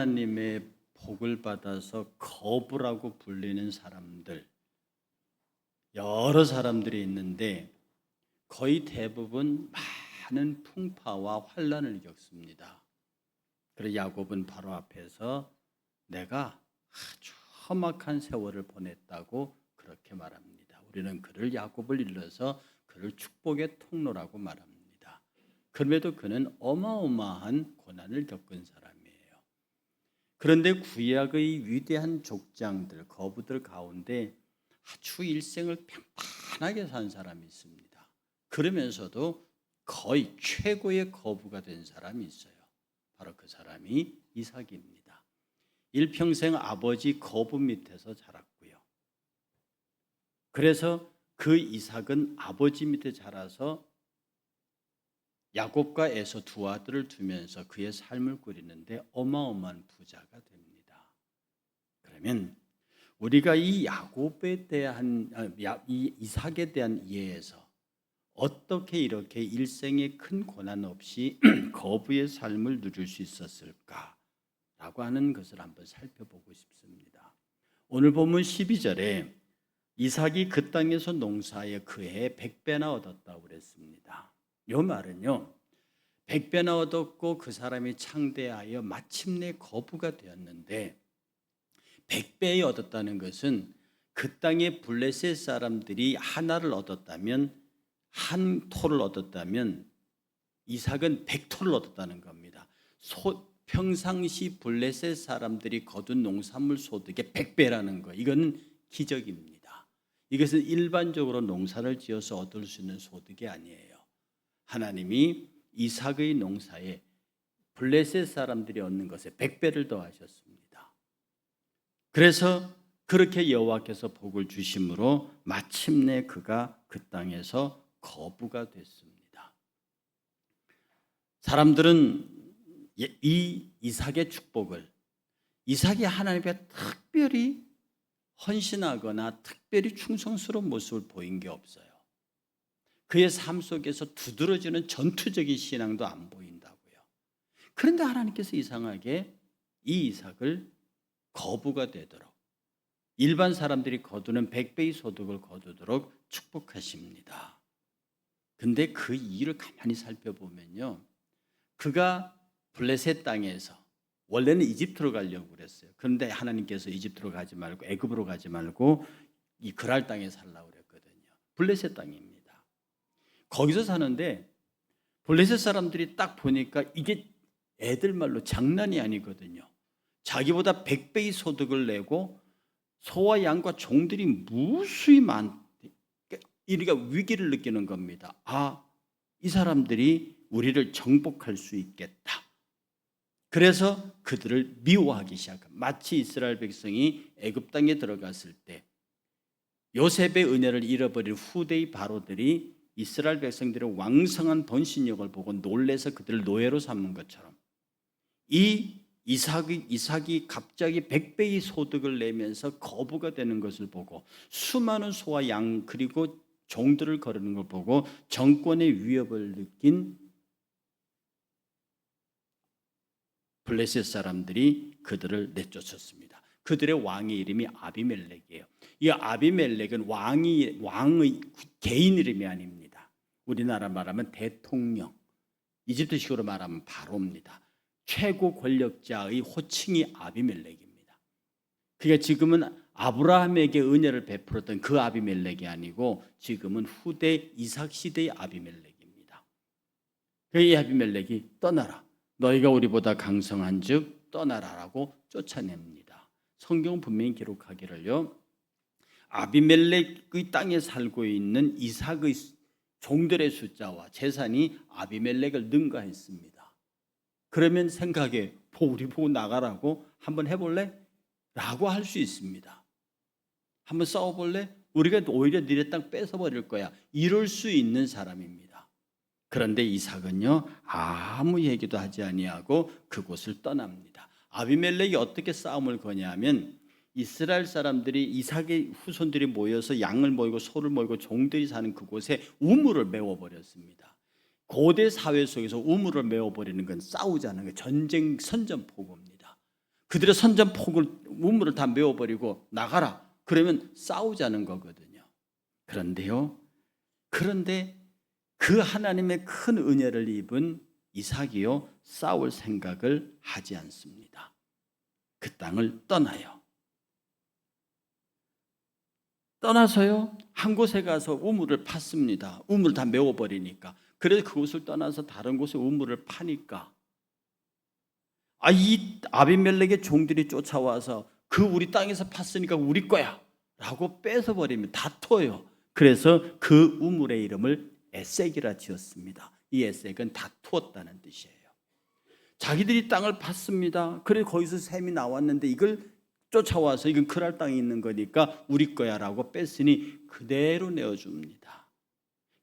하나님의 복을 받아서 거부라고 불리는 사람들, 여러 사람들이 있는데 거의 대부분 많은 풍파와 환난을 겪습니다. 그래서 야곱은 바로 앞에서 내가 아주 험악한 세월을 보냈다고 그렇게 말합니다. 우리는 그를 야곱을 일러서 그를 축복의 통로라고 말합니다. 그럼에도 그는 어마어마한 고난을 겪은 사람이에요. 그런데 구약의 위대한 족장들, 거부들 가운데 아주 일생을 평탄하게 산 사람이 있습니다. 그러면서도 거의 최고의 거부가 된 사람이 있어요. 바로 그 사람이 이삭입니다. 일평생 아버지 거부 밑에서 자랐고요. 그래서 그 이삭은 아버지 밑에 자라서 야곱과 에서 두 아들을 두면서 그의 삶을 꾸리는데 어마어마한 부자가 됩니다. 그러면 우리가 이 야곱에 대한 이 이삭에 대한 이해에서 어떻게 이렇게 일생에 큰 고난 없이 거부의 삶을 누릴 수 있었을까라고 하는 것을 한번 살펴보고 싶습니다. 오늘 본문 12절에 이삭이 그 땅에서 농사에 그해 100배나 얻었다고 그랬습니다. 이 말은요, 100배나 얻었고 그 사람이 창대하여 마침내 거부가 되었는데 100배에 얻었다는 것은 그 땅의 블레셋 사람들이 하나를 얻었다면, 한 토를 얻었다면 이삭은 100토를 얻었다는 겁니다. 평상시 블레셋 사람들이 거둔 농산물 소득의 100배라는 거, 이건 기적입니다. 이것은 일반적으로 농사를 지어서 얻을 수 있는 소득이 아니에요. 하나님이 이삭의 농사에 블레셋 사람들이 얻는 것에 100배를 더하셨습니다. 그래서 그렇게 여호와께서 복을 주심으로 마침내 그가 그 땅에서 거부가 됐습니다. 사람들은 이 이삭의 축복을, 이삭이 하나님께 특별히 헌신하거나 특별히 충성스러운 모습을 보인 게 없어요. 그의 삶 속에서 두드러지는 전투적인 신앙도 안 보인다고요. 그런데 하나님께서 이상하게 이 이삭을 거부가 되도록, 일반 사람들이 거두는 100배의 소득을 거두도록 축복하십니다. 근데 그 이유를 가만히 살펴보면요, 그가 블레셋 땅에서 원래는 이집트로 가려고 그랬어요. 그런데 하나님께서 이집트로 가지 말고 애굽으로 가지 말고 이 그랄 땅에 살라고 그랬거든요. 블레셋 땅입니다. 거기서 사는데 블레셋 사람들이 딱 보니까 이게 애들 말로 장난이 아니거든요. 자기보다 100배의 소득을 내고 소와 양과 종들이 무수히 이리가 위기를 느끼는 겁니다. 아, 이 사람들이 우리를 정복할 수 있겠다. 그래서 그들을 미워하기 시작합니다. 마치 이스라엘 백성이 애굽 땅에 들어갔을 때 요셉의 은혜를 잃어버린 후대의 바로들이 이스라엘 백성들의 왕성한 번신력을 보고 놀래서 그들을 노예로 삼는 것처럼 이 이삭이 갑자기 100배의 소득을 내면서 거부가 되는 것을 보고 수많은 소와 양 그리고 종들을 거르는 걸 보고 정권의 위협을 느낀 블레셋 사람들이 그들을 내쫓았습니다. 그들의 왕의 이름이 아비멜렉이에요. 이 아비멜렉은 왕의 개인 이름이 아닙니다. 우리나라 말하면 대통령, 이집트식으로 말하면 바로입니다. 최고 권력자의 호칭이 아비멜렉입니다. 그러니까 지금은 아브라함에게 은혜를 베풀었던 그 아비멜렉이 아니고 지금은 후대 이삭 시대의 아비멜렉입니다. 이 아비멜렉이 떠나라, 너희가 우리보다 강성한즉 떠나라라고 쫓아냅니다. 성경은 분명히 기록하기를요, 아비멜렉의 땅에 살고 있는 이삭의 종들의 숫자와 재산이 아비멜렉을 능가했습니다. 그러면 생각해, 우리 보고 나가라고 한번 해볼래? 라고 할 수 있습니다. 한번 싸워볼래? 우리가 오히려 너네 땅 뺏어버릴 거야. 이럴 수 있는 사람입니다. 그런데 이삭은요, 아무 얘기도 하지 아니하고 그곳을 떠납니다. 아비멜렉이 어떻게 싸움을 거냐면 이스라엘 사람들이 이삭의 후손들이 모여서 양을 모이고 소를 모이고 종들이 사는 그곳에 우물을 메워버렸습니다. 고대 사회 속에서 우물을 메워버리는 건 싸우지 않는 게 전쟁 선전포고입니다. 그들의 선전포고를 우물을 다 메워버리고 나가라. 그러면 싸우자는 거거든요. 그런데 그 하나님의 큰 은혜를 입은 이삭이요, 싸울 생각을 하지 않습니다. 그 땅을 떠나요. 떠나서요, 한 곳에 가서 우물을 팠습니다. 우물을 다 메워버리니까. 그래서 그곳을 떠나서 다른 곳에 우물을 파니까 이 아비멜렉의 종들이 쫓아와서 그 우리 땅에서 팠으니까 우리 거야 라고 뺏어버리면 다퉈요. 그래서 그 우물의 이름을 에색이라 지었습니다. 이 에색은 다투었다는 뜻이에요. 자기들이 땅을 팠습니다. 그래서 거기서 샘이 나왔는데 이걸 쫓아와서 이건 그랄 땅에 있는 거니까 우리 거야 라고 뺐으니 그대로 내어줍니다.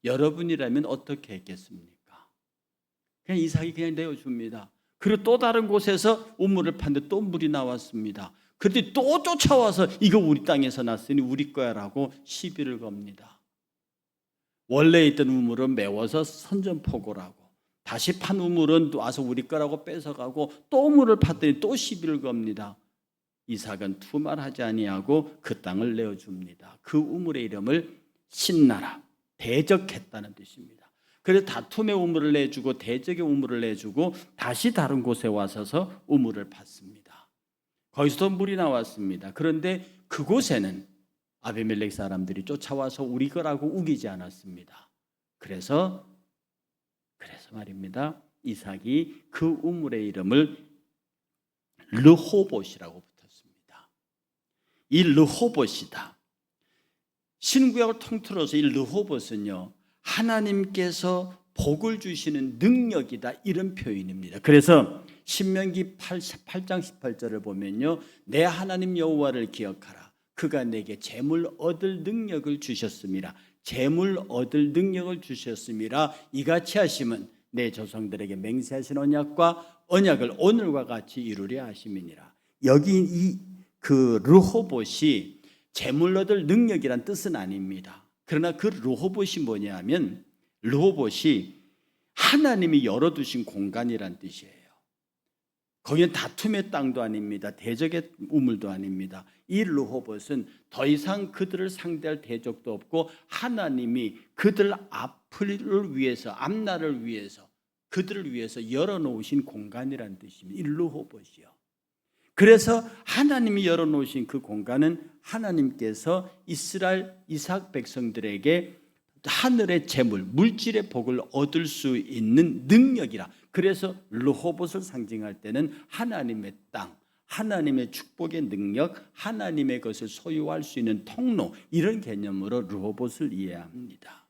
여러분이라면 어떻게 했겠습니까? 그냥 이삭이 그냥 내어줍니다. 그리고 또 다른 곳에서 우물을 팠는데 또 물이 나왔습니다. 그런데 또 쫓아와서 이거 우리 땅에서 났으니 우리 거야 라고 시비를 겁니다. 원래 있던 우물은 메워서 선전포고라고, 다시 판 우물은 와서 우리 거라고 뺏어가고 또 우물을 팠더니 또 시비를 겁니다. 이삭은 두말하지 아니하고 그 땅을 내어줍니다. 그 우물의 이름을 신나라, 대적했다는 뜻입니다. 그래서 다툼의 우물을 내주고 대적의 우물을 내주고 다시 다른 곳에 와서서 우물을 팠습니다. 거기서도 물이 나왔습니다. 그런데 그곳에는 아비멜렉 사람들이 쫓아와서 우리 거라고 우기지 않았습니다. 그래서 말입니다. 이삭이 그 우물의 이름을 르호봇이라고 붙였습니다. 이 르호봇이다. 신구약을 통틀어서 이 르호봇은요, 하나님께서 복을 주시는 능력이다, 이런 표현입니다. 그래서 신명기 8장 18절을 보면요, 내 하나님 여호와를 기억하라. 그가 내게 재물 얻을 능력을 주셨음이라. 재물 얻을 능력을 주셨음이라. 이같이 하심은 내 조상들에게 맹세하신 언약을 오늘과 같이 이루려 하심이니라. 여기 그 르호봇이 재물 얻을 능력이란 뜻은 아닙니다. 그러나 그 르호봇이 뭐냐면, 르호봇이 하나님이 열어두신 공간이란 뜻이에요. 거기는 다툼의 땅도 아닙니다. 대적의 우물도 아닙니다. 이 르호봇은 더 이상 그들을 상대할 대적도 없고 하나님이 그들 앞을 위해서, 앞날을 위해서, 그들을 위해서 열어놓으신 공간이란 뜻입니다. 이 르호봇이요. 그래서 하나님이 열어놓으신 그 공간은 하나님께서 이스라엘 이삭 백성들에게 하늘의 재물, 물질의 복을 얻을 수 있는 능력이라. 그래서 르호봇을 상징할 때는 하나님의 땅, 하나님의 축복의 능력, 하나님의 것을 소유할 수 있는 통로, 이런 개념으로 르호봇을 이해합니다.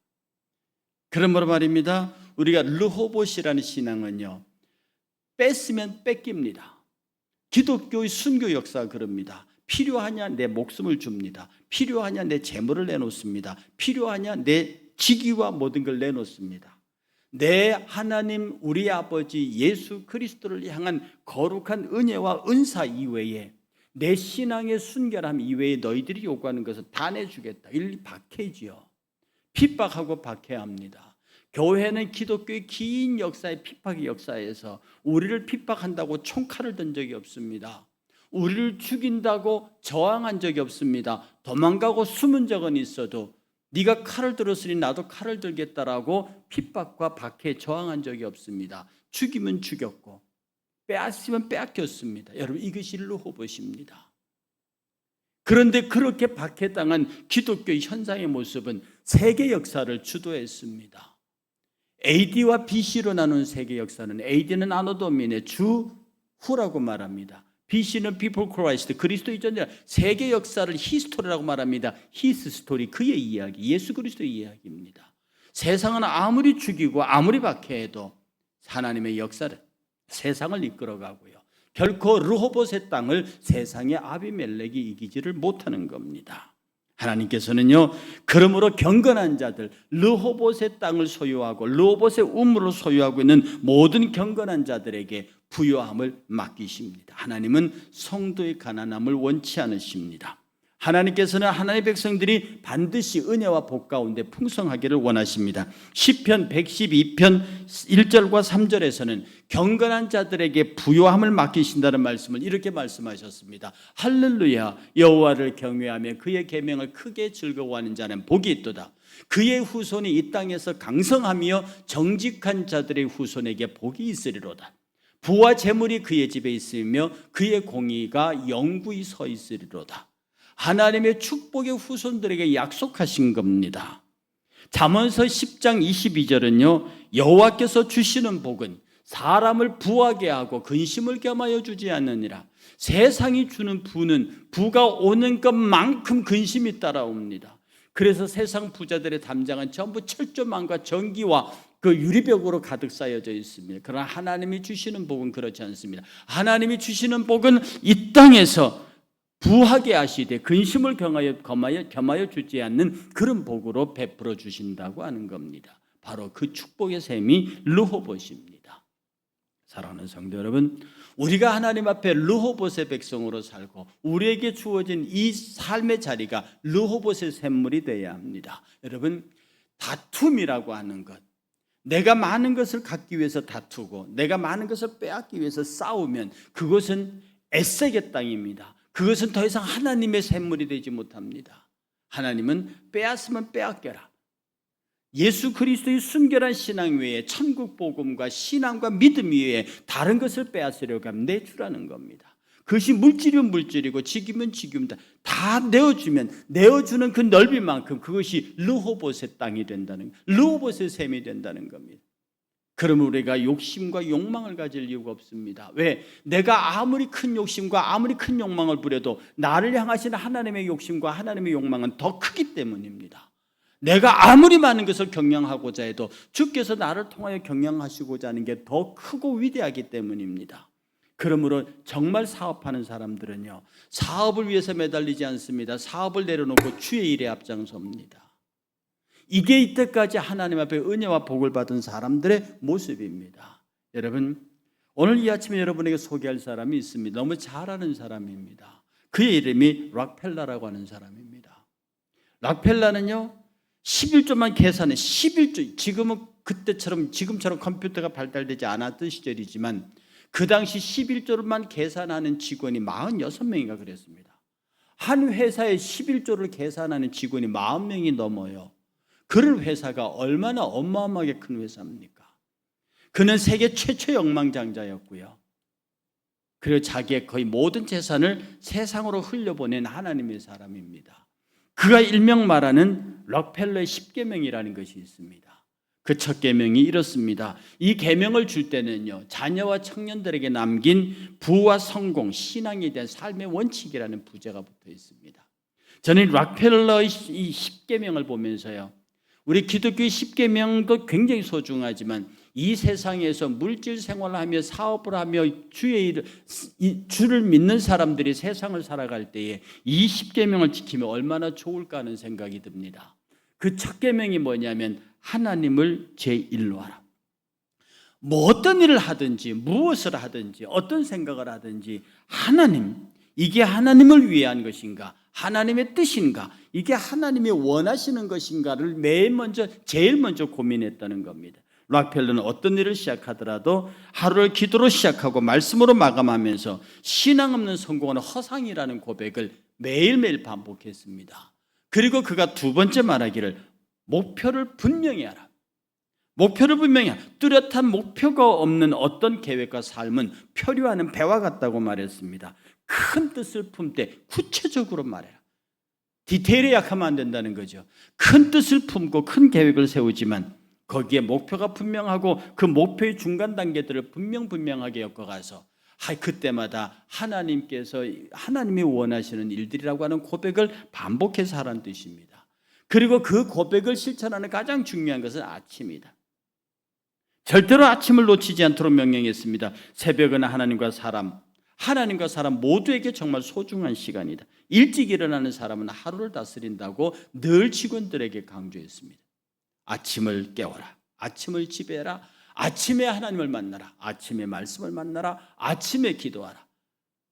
그러므로 말입니다, 우리가 르호봇이라는 신앙은요, 뺐으면 뺏깁니다. 기독교의 순교 역사가 그럽니다. 필요하냐 내 목숨을 줍니다. 필요하냐 내 재물을 내놓습니다. 필요하냐 내 직위와 모든 걸 내놓습니다. 내 하나님 우리 아버지 예수 그리스도를 향한 거룩한 은혜와 은사 이외에, 내 신앙의 순결함 이외에 너희들이 요구하는 것은 다 내주겠다. 이 박해지요. 핍박하고 박해합니다. 교회는 기독교의 긴 역사의 핍박의 역사에서 우리를 핍박한다고 총칼을 든 적이 없습니다. 우리를 죽인다고 저항한 적이 없습니다. 도망가고 숨은 적은 있어도 네가 칼을 들었으니 나도 칼을 들겠다라고 핍박과 박해에 저항한 적이 없습니다. 죽이면 죽였고 빼앗으면 빼앗겼습니다. 여러분, 이것이 르호봇입니다. 그런데 그렇게 박해당한 기독교의 현상의 모습은 세계 역사를 주도했습니다. AD와 BC로 나눈 세계 역사는, AD는 아노도민의 주후라고 말합니다. BC는 Before Christ, 그리스도 이전이라 세계 역사를 히스토리라고 말합니다. 히스 스토리, 그의 이야기, 예수 그리스도의 이야기입니다. 세상은 아무리 죽이고 아무리 박해해도 하나님의 역사를, 세상을 이끌어가고요, 결코 르호봇의 땅을 세상의 아비멜렉이 이기지를 못하는 겁니다. 하나님께서는요, 그러므로 경건한 자들, 르호봇의 땅을 소유하고 르호봇의 우물을 소유하고 있는 모든 경건한 자들에게 부요함을 맡기십니다. 하나님은 성도의 가난함을 원치 않으십니다. 하나님께서는 하나님의 백성들이 반드시 은혜와 복 가운데 풍성하기를 원하십니다. 시편 112편 1절과 3절에서는 경건한 자들에게 부요함을 맡기신다는 말씀을 이렇게 말씀하셨습니다. 할렐루야, 여호와를 경외하며 그의 계명을 크게 즐거워하는 자는 복이 있도다. 그의 후손이 이 땅에서 강성하며 정직한 자들의 후손에게 복이 있으리로다. 부와 재물이 그의 집에 있으며 그의 공의가 영구히 서 있으리로다. 하나님의 축복의 후손들에게 약속하신 겁니다. 잠언서 10장 22절은요, 여호와께서 주시는 복은 사람을 부하게 하고 근심을 겸하여 주지 않느니라. 세상이 주는 부는 부가 오는 것만큼 근심이 따라옵니다. 그래서 세상 부자들의 담장은 전부 철조망과 전기와 그 유리벽으로 가득 쌓여져 있습니다. 그러나 하나님이 주시는 복은 그렇지 않습니다. 하나님이 주시는 복은 이 땅에서 부하게 하시되 근심을 겸하여 주지 않는 그런 복으로 베풀어 주신다고 하는 겁니다. 바로 그 축복의 셈이 르호봇입니다. 사랑하는 성도 여러분, 우리가 하나님 앞에 르호봇의 백성으로 살고 우리에게 주어진 이 삶의 자리가 르호봇의 샘물이 되어야 합니다. 여러분, 다툼이라고 하는 것, 내가 많은 것을 갖기 위해서 다투고 내가 많은 것을 빼앗기 위해서 싸우면 그것은 에색의 땅입니다. 그것은 더 이상 하나님의 샘물이 되지 못합니다. 하나님은 빼앗으면 빼앗겨라. 예수 그리스도의 순결한 신앙 외에 천국 복음과 신앙과 믿음 외에 다른 것을 빼앗으려고 하면 내주라는 겁니다. 그것이 물질이면 물질이고 직이면 직입니다. 다 내어주는 그 넓이만큼 그것이 르호봇의 땅이 된다는, 르호봇의 샘이 된다는 겁니다. 그러면 우리가 욕심과 욕망을 가질 이유가 없습니다. 왜? 내가 아무리 큰 욕심과 아무리 큰 욕망을 부려도 나를 향하신 하나님의 욕심과 하나님의 욕망은 더 크기 때문입니다. 내가 아무리 많은 것을 경영하고자 해도 주께서 나를 통하여 경영하시고자 하는 게 더 크고 위대하기 때문입니다. 그러므로 정말 사업하는 사람들은요, 사업을 위해서 매달리지 않습니다. 사업을 내려놓고 주의 일에 앞장섭니다. 이게 이때까지 하나님 앞에 은혜와 복을 받은 사람들의 모습입니다. 여러분, 오늘 이 아침에 여러분에게 소개할 사람이 있습니다. 너무 잘 아는 사람입니다. 그의 이름이 락펠러라고 하는 사람입니다. 락펠러는요, 11조만 계산해, 11조, 지금처럼 컴퓨터가 발달되지 않았던 시절이지만 그 당시 11조만 계산하는 직원이 46명인가 그랬습니다. 한 회사에 11조를 계산하는 직원이 40명이 넘어요. 그런 회사가 얼마나 어마어마하게 큰 회사입니까? 그는 세계 최초의 억만장자였고요. 그리고 자기의 거의 모든 재산을 세상으로 흘려보낸 하나님의 사람입니다. 그가 일명 말하는 록펠러의 10계명이라는 것이 있습니다. 그 첫 계명이 이렇습니다. 이 계명을 줄 때는요, 자녀와 청년들에게 남긴 부와 성공, 신앙에 대한 삶의 원칙이라는 부제가 붙어 있습니다. 저는 록펠러의 이 10계명을 보면서요, 우리 기독교의 10계명도 굉장히 소중하지만 이 세상에서 물질 생활을 하며 사업을 하며 주를 믿는 사람들이 세상을 살아갈 때에 이 10계명을 지키면 얼마나 좋을까 하는 생각이 듭니다. 그 첫 계명이 뭐냐면 하나님을 제1로 하라. 뭐 어떤 일을 하든지 무엇을 하든지 어떤 생각을 하든지 하나님, 이게 하나님을 위한 것인가? 하나님의 뜻인가? 이게 하나님이 원하시는 것인가를 제일 먼저 고민했다는 겁니다. 록펠러는 어떤 일을 시작하더라도 하루를 기도로 시작하고 말씀으로 마감하면서 신앙 없는 성공은 허상이라는 고백을 매일매일 반복했습니다. 그리고 그가 두 번째 말하기를 목표를 분명히 하라. 목표를 분명히 하라. 뚜렷한 목표가 없는 어떤 계획과 삶은 표류하는 배와 같다고 말했습니다. 큰 뜻을 품되 구체적으로 말해라. 디테일에 약하면 안 된다는 거죠. 큰 뜻을 품고 큰 계획을 세우지만 거기에 목표가 분명하고 그 목표의 중간 단계들을 분명하게 엮어가서 그때마다 하나님이 원하시는 일들이라고 하는 고백을 반복해서 하라는 뜻입니다. 그리고 그 고백을 실천하는 가장 중요한 것은 아침이다. 절대로 아침을 놓치지 않도록 명령했습니다. 새벽은 하나님과 사람 모두에게 정말 소중한 시간이다. 일찍 일어나는 사람은 하루를 다스린다고 늘 직원들에게 강조했습니다. 아침을 깨워라. 아침을 지배해라. 아침에 하나님을 만나라. 아침에 말씀을 만나라. 아침에 기도하라.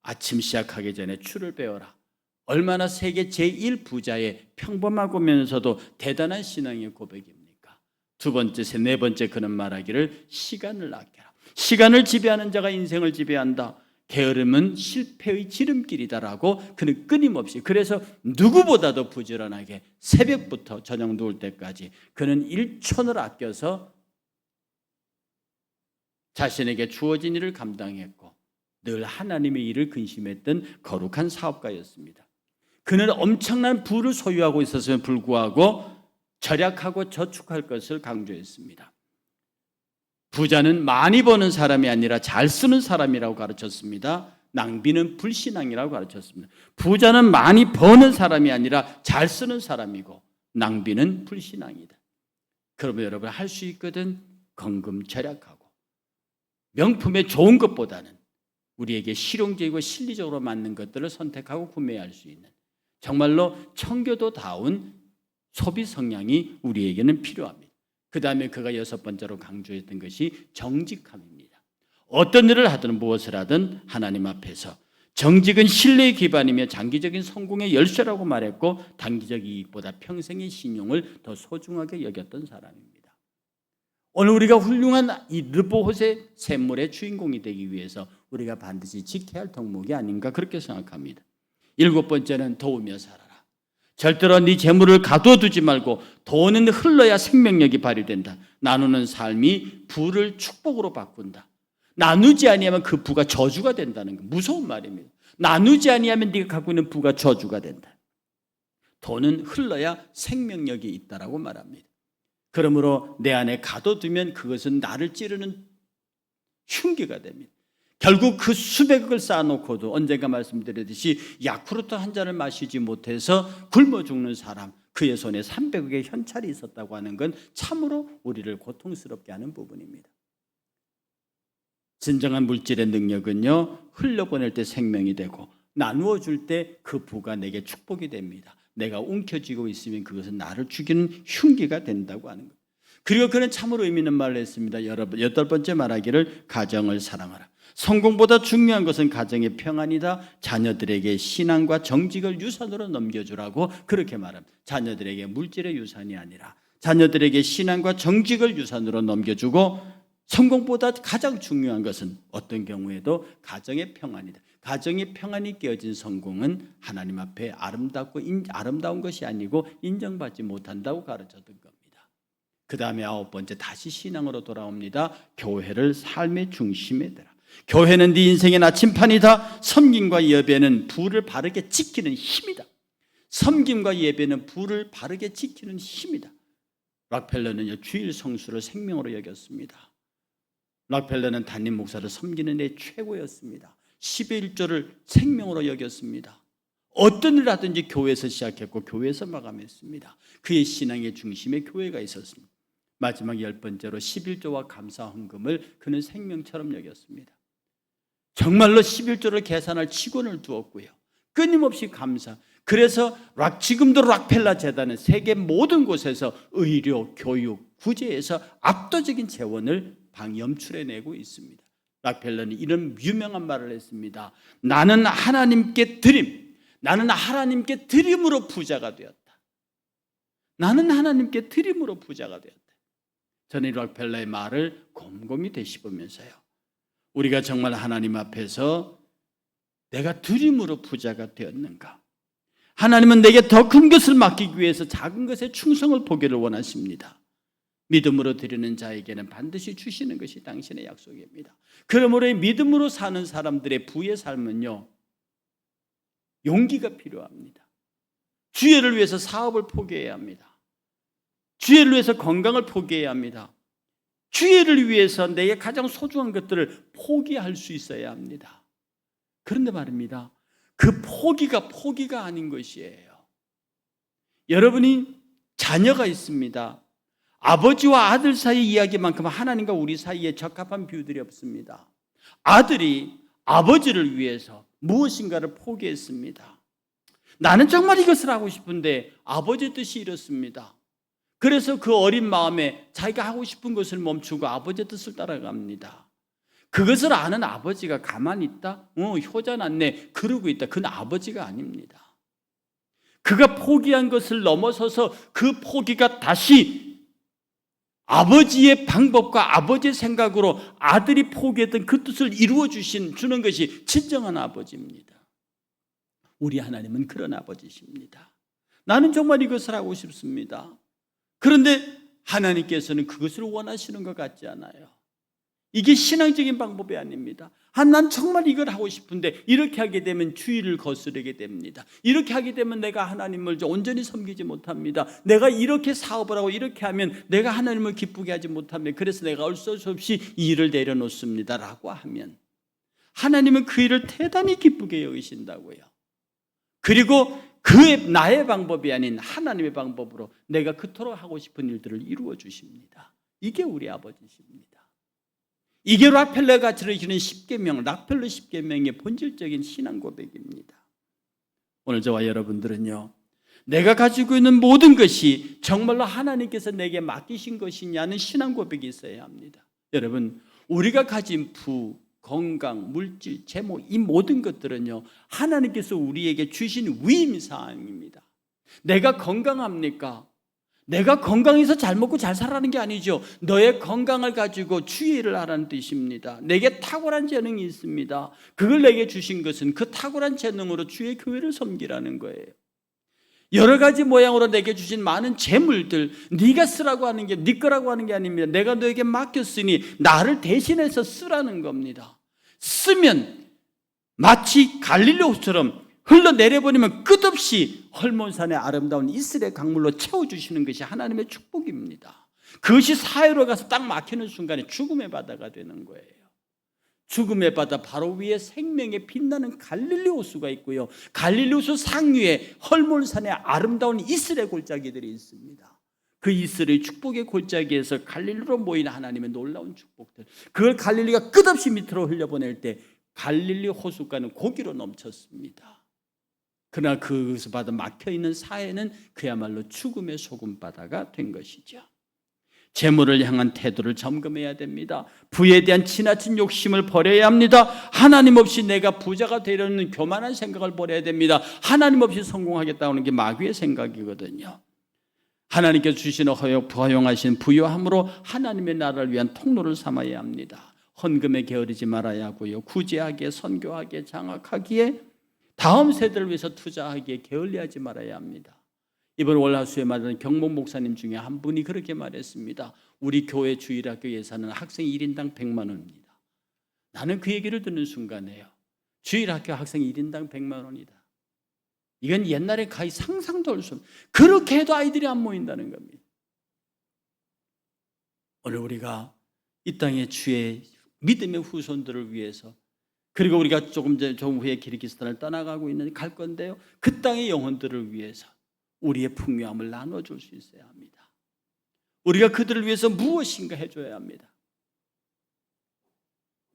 아침 시작하기 전에 주를 배워라. 얼마나 세계 제1부자의 평범하면서도 대단한 신앙의 고백입니까? 두 번째, 네 번째 그는 말하기를 시간을 아껴라. 시간을 지배하는 자가 인생을 지배한다. 게으름은 실패의 지름길이다라고 그는 끊임없이, 그래서 누구보다도 부지런하게 새벽부터 저녁 누울 때까지 그는 일촌을 아껴서 자신에게 주어진 일을 감당했고 늘 하나님의 일을 근심했던 거룩한 사업가였습니다. 그는 엄청난 부를 소유하고 있었음에 불구하고 절약하고 저축할 것을 강조했습니다. 부자는 많이 버는 사람이 아니라 잘 쓰는 사람이라고 가르쳤습니다. 낭비는 불신앙이라고 가르쳤습니다. 부자는 많이 버는 사람이 아니라 잘 쓰는 사람이고 낭비는 불신앙이다. 그러면 여러분 할 수 있거든. 건금 절약하고 명품의 좋은 것보다는 우리에게 실용적이고 실리적으로 맞는 것들을 선택하고 구매할 수 있는 정말로 청교도다운 소비 성향이 우리에게는 필요합니다. 그 다음에 그가 여섯 번째로 강조했던 것이 정직함입니다. 어떤 일을 하든 무엇을 하든 하나님 앞에서 정직은 신뢰의 기반이며 장기적인 성공의 열쇠라고 말했고 단기적 이익보다 평생의 신용을 더 소중하게 여겼던 사람입니다. 오늘 우리가 훌륭한 이 르보봇의 샘물의 주인공이 되기 위해서 우리가 반드시 지켜야 할 덕목이 아닌가 그렇게 생각합니다. 일곱 번째는 도우며 살아라. 절대로 네 재물을 가둬두지 말고 돈은 흘러야 생명력이 발휘된다. 나누는 삶이 부를 축복으로 바꾼다. 나누지 아니하면 그 부가 저주가 된다는 거 무서운 말입니다. 나누지 아니하면 네가 갖고 있는 부가 저주가 된다. 돈은 흘러야 생명력이 있다라고 말합니다. 그러므로 내 안에 가둬두면 그것은 나를 찌르는 흉기가 됩니다. 결국 그 수백억을 쌓아놓고도 언젠가 말씀드렸듯이 야쿠르트 한 잔을 마시지 못해서 굶어 죽는 사람, 그의 손에 300억의 현찰이 있었다고 하는 건 참으로 우리를 고통스럽게 하는 부분입니다. 진정한 물질의 능력은요, 흘려보낼 때 생명이 되고 나누어 줄 때 그 부가 내게 축복이 됩니다. 내가 움켜쥐고 있으면 그것은 나를 죽이는 흉기가 된다고 하는 것. 그리고 그는 참으로 의미 있는 말을 했습니다. 여러분, 여덟 번째 말하기를 가정을 사랑하라. 성공보다 중요한 것은 가정의 평안이다. 자녀들에게 신앙과 정직을 유산으로 넘겨주라고 그렇게 말합니다. 자녀들에게 물질의 유산이 아니라 자녀들에게 신앙과 정직을 유산으로 넘겨주고 성공보다 가장 중요한 것은 어떤 경우에도 가정의 평안이다. 가정의 평안이 깨어진 성공은 하나님 앞에 아름다운 것이 아니고 인정받지 못한다고 가르쳤던 겁니다. 그 다음에 아홉 번째 다시 신앙으로 돌아옵니다. 교회를 삶의 중심에 두라. 교회는 네 인생의 나침판이다. 섬김과 예배는 부를 바르게 지키는 힘이다. 섬김과 예배는 부를 바르게 지키는 힘이다. 락펠러는 주일 성수를 생명으로 여겼습니다. 락펠러는 담임 목사를 섬기는 데 최고였습니다. 10의 1조를 생명으로 여겼습니다. 어떤 일을 하든지 교회에서 시작했고 교회에서 마감했습니다. 그의 신앙의 중심에 교회가 있었습니다. 마지막 10번째로 11조와 감사 헌금을 그는 생명처럼 여겼습니다. 정말로 11조를 계산할 직원을 두었고요. 끊임없이 감사. 그래서 지금도 락펠라 재단은 세계 모든 곳에서 의료, 교육, 구제에서 압도적인 재원을 염출해내고 있습니다. 락펠러는 이런 유명한 말을 했습니다. 나는 하나님께 드림으로 부자가 되었다. 나는 하나님께 드림으로 부자가 되었다. 저는 락펠러의 말을 곰곰이 되씹으면서요, 우리가 정말 하나님 앞에서 내가 드림으로 부자가 되었는가? 하나님은 내게 더 큰 것을 맡기기 위해서 작은 것에 충성을 보기를 원하십니다. 믿음으로 드리는 자에게는 반드시 주시는 것이 당신의 약속입니다. 그러므로 믿음으로 사는 사람들의 부의 삶은요, 용기가 필요합니다. 주의를 위해서 사업을 포기해야 합니다. 주의를 위해서 건강을 포기해야 합니다. 주의를 위해서 내게 가장 소중한 것들을 포기할 수 있어야 합니다. 그런데 말입니다, 그 포기가 아닌 것이에요. 여러분이 자녀가 있습니다. 아버지와 아들 사이 이야기만큼 하나님과 우리 사이에 적합한 비유들이 없습니다. 아들이 아버지를 위해서 무엇인가를 포기했습니다. 나는 정말 이것을 하고 싶은데 아버지 뜻이 이렇습니다. 그래서 그 어린 마음에 자기가 하고 싶은 것을 멈추고 아버지의 뜻을 따라갑니다. 그것을 아는 아버지가 가만히 있다? 효자 났네 그러고 있다. 그건 아버지가 아닙니다. 그가 포기한 것을 넘어서서 그 포기가 다시 아버지의 방법과 아버지의 생각으로 아들이 포기했던 그 뜻을 이루어 주는 것이 진정한 아버지입니다. 우리 하나님은 그런 아버지십니다. 나는 정말 이것을 하고 싶습니다. 그런데 하나님께서는 그것을 원하시는 것 같지 않아요. 이게 신앙적인 방법이 아닙니다. 난 정말 이걸 하고 싶은데 이렇게 하게 되면 주의를 거스르게 됩니다. 이렇게 하게 되면 내가 하나님을 온전히 섬기지 못합니다. 내가 이렇게 사업을 하고 이렇게 하면 내가 하나님을 기쁘게 하지 못합니다. 그래서 내가 어쩔 수 없이 이 일을 내려놓습니다 라고 하면 하나님은 그 일을 대단히 기쁘게 여기신다고요. 그리고 나의 방법이 아닌 하나님의 방법으로 내가 그토록 하고 싶은 일들을 이루어 주십니다. 이게 우리 아버지십니다. 이게 락펠러가 들으시는 10계명, 락펠러 10계명의 본질적인 신앙 고백입니다. 오늘 저와 여러분들은요, 내가 가지고 있는 모든 것이 정말로 하나님께서 내게 맡기신 것이냐는 신앙 고백이 있어야 합니다. 여러분, 우리가 가진 부, 건강, 물질, 재모, 이 모든 것들은요, 하나님께서 우리에게 주신 위임사항입니다. 내가 건강합니까? 내가 건강해서 잘 먹고 잘 살라는 게 아니죠. 너의 건강을 가지고 주의 일을 하라는 뜻입니다. 내게 탁월한 재능이 있습니다. 그걸 내게 주신 것은 그 탁월한 재능으로 주의 교회를 섬기라는 거예요. 여러 가지 모양으로 내게 주신 많은 재물들, 네가 쓰라고 하는 게 네 거라고 하는 게 아닙니다. 내가 너에게 맡겼으니 나를 대신해서 쓰라는 겁니다. 쓰면 마치 갈릴리호처럼 흘러내려버리면 끝없이 헐몬산의 아름다운 이슬의 강물로 채워주시는 것이 하나님의 축복입니다. 그것이 사회로 가서 딱 막히는 순간에 죽음의 바다가 되는 거예요. 죽음의 바다 바로 위에 생명의 빛나는 갈릴리 호수가 있고요, 갈릴리 호수 상류에 헐몬산의 아름다운 이슬의 골짜기들이 있습니다. 그 이슬의 축복의 골짜기에서 갈릴리로 모인 하나님의 놀라운 축복들, 그걸 갈릴리가 끝없이 밑으로 흘려보낼 때 갈릴리 호수가는 고기로 넘쳤습니다. 그러나 그것을 받아 막혀있는 사회는 그야말로 죽음의 소금바다가 된 것이죠. 재물을 향한 태도를 점검해야 됩니다. 부에 대한 지나친 욕심을 버려야 합니다. 하나님 없이 내가 부자가 되려는 교만한 생각을 버려야 됩니다. 하나님 없이 성공하겠다고 하는 게 마귀의 생각이거든요. 하나님께서 주시는 허용하신 부요함으로 하나님의 나라를 위한 통로를 삼아야 합니다. 헌금에 게으르지 말아야 하고요, 구제하기에, 선교하기에, 장학하기에, 다음 세대를 위해서 투자하기에 게을리하지 말아야 합니다. 이번 월화수에 만난 경목 목사님 중에 한 분이 그렇게 말했습니다. 우리 교회 주일학교 예산은 학생 1인당 100만 원입니다. 나는 그 얘기를 듣는 순간에요, 주일학교 학생 1인당 100만 원이다. 이건 옛날에 거의 상상도 할 수 없는, 그렇게 해도 아이들이 안 모인다는 겁니다. 오늘 우리가 이 땅의 주의 믿음의 후손들을 위해서, 그리고 우리가 조금 후에 키르기스탄을 떠나가고 갈 건데요, 그 땅의 영혼들을 위해서 우리의 풍요함을 나눠줄 수 있어야 합니다. 우리가 그들을 위해서 무엇인가 해줘야 합니다.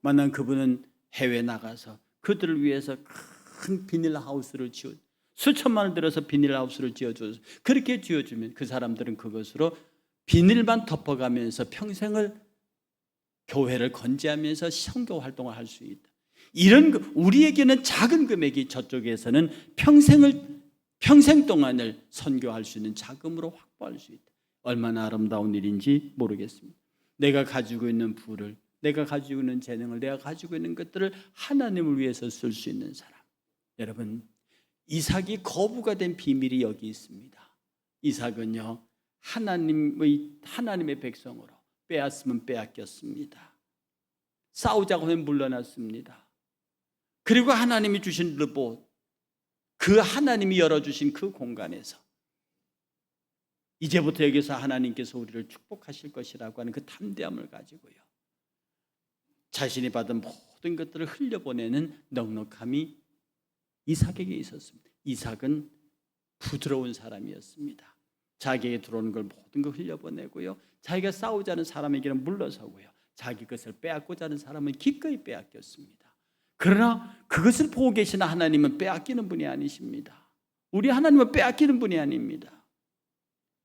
만난 그분은 해외 나가서 그들을 위해서 큰 비닐하우스를 지어, 수천만 원 들여서 비닐하우스를 지어줘서 그렇게 지어주면 그 사람들은 그것으로 비닐만 덮어가면서 평생을 교회를 건재하면서 선교 활동을 할 수 있다. 이런 우리에게는 작은 금액이 저쪽에서는 평생 동안을 선교할 수 있는 자금으로 확보할 수 있다. 얼마나 아름다운 일인지 모르겠습니다. 내가 가지고 있는 부를, 내가 가지고 있는 재능을, 내가 가지고 있는 것들을 하나님을 위해서 쓸 수 있는 사람. 여러분, 이삭이 거부가 된 비밀이 여기 있습니다. 이삭은요, 하나님의 백성으로 빼앗으면 빼앗겼습니다. 싸우자고 하면 물러났습니다. 그리고 하나님이 주신 르봇, 그 하나님이 열어주신 그 공간에서 이제부터 여기서 하나님께서 우리를 축복하실 것이라고 하는 그 담대함을 가지고요, 자신이 받은 모든 것들을 흘려보내는 넉넉함이 이삭에게 있었습니다. 이삭은 부드러운 사람이었습니다. 자기에게 들어오는 걸 모든 걸 흘려보내고요, 자기가 싸우자는 사람에게는 물러서고요, 자기 것을 빼앗고자 하는 사람은 기꺼이 빼앗겼습니다. 그러나 그것을 보고 계시는 하나님은 빼앗기는 분이 아니십니다. 우리 하나님은 빼앗기는 분이 아닙니다.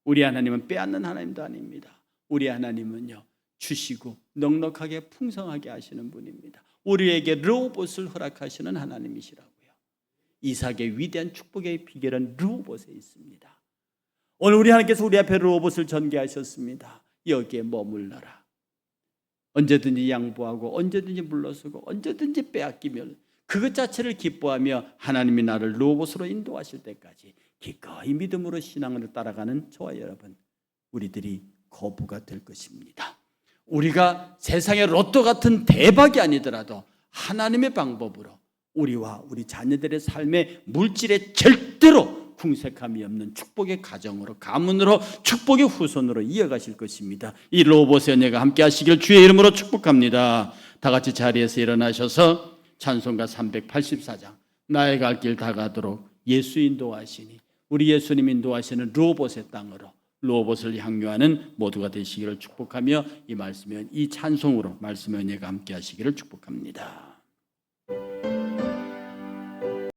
우리 하나님은 빼앗는 하나님도 아닙니다. 우리 하나님은요, 주시고 넉넉하게 풍성하게 하시는 분입니다. 우리에게 르호봇을 허락하시는 하나님이시라고요. 이삭의 위대한 축복의 비결은 르호봇에 있습니다. 오늘 우리 하나님께서 우리 앞에 르호봇을 전개하셨습니다. 여기에 머물러라. 언제든지 양보하고 언제든지 물러서고 언제든지 빼앗기며 그것 자체를 기뻐하며 하나님이 나를 르호봇으로 인도하실 때까지 기꺼이 믿음으로 신앙을 따라가는 저와 여러분, 우리들이 거부가 될 것입니다. 우리가 세상의 로또 같은 대박이 아니더라도 하나님의 방법으로 우리와 우리 자녀들의 삶의 물질에 절대로 궁색함이 없는 축복의 가정으로, 가문으로, 축복의 후손으로 이어가실 것입니다. 이 르호봇의 은혜가 함께 하시길 주의 이름으로 축복합니다. 다 같이 자리에서 일어나셔서 찬송가 384장 나의 갈 길 다 가도록 예수 인도하시니, 우리 예수님 인도하시는 르호봇의 땅으로 르호봇을 향유하는 모두가 되시기를 축복하며 이 찬송으로 말씀의 은혜가 함께 하시기를 축복합니다.